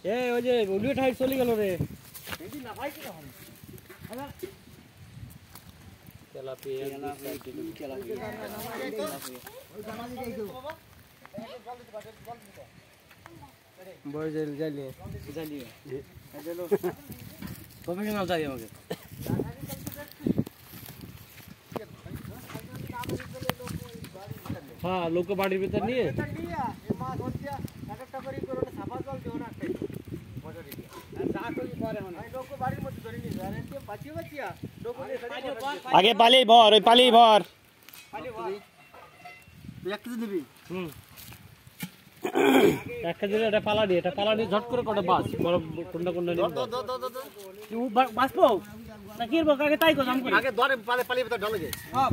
এই ওই যে উলিয়ে ঠাই চলে গেল রে এই না ভাই কি হবে আচ্ছা তেলাপিয়া তেলাপিয়া ওই জামালি দেই তো বড় জালি চলো কবে কেন যাই আমাকে হ্যাঁ লোক বাড়ির ভিতর নিয়ে এই মাছ হচ্ছে একটা করে করে সাফা জল দিও না একটা মজা দিই আর যা করি পরে হন এই লোক বাড়ির মধ্যে ধরে নিয়ে যায় এতে বাঁচিয়া লোক আগে পালি ভর ওই পালি ভর তুই এক কেজি দিবি এক কেজি এটা পালা দিয়ে ঝট করে কটা বাস বড় কোনটা কোনটা নিবি তুই বাসবো না কি বক আগে তাই কো জাম করে আগে ধরে পালি ভিতর ঢলে গে সব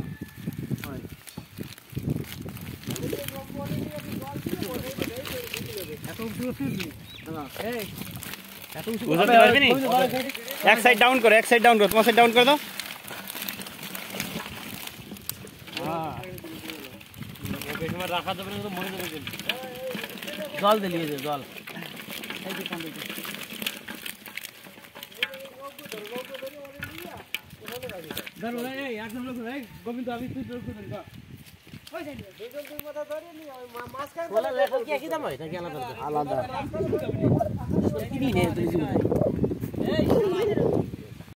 এক সাইড ডাউন করো তোমার সাইড ডাউন করে দাও রাখা যাবে না মরে যাবে জল দিলিয়ে দে জল গোবিন্দ আমি তুই আলাদা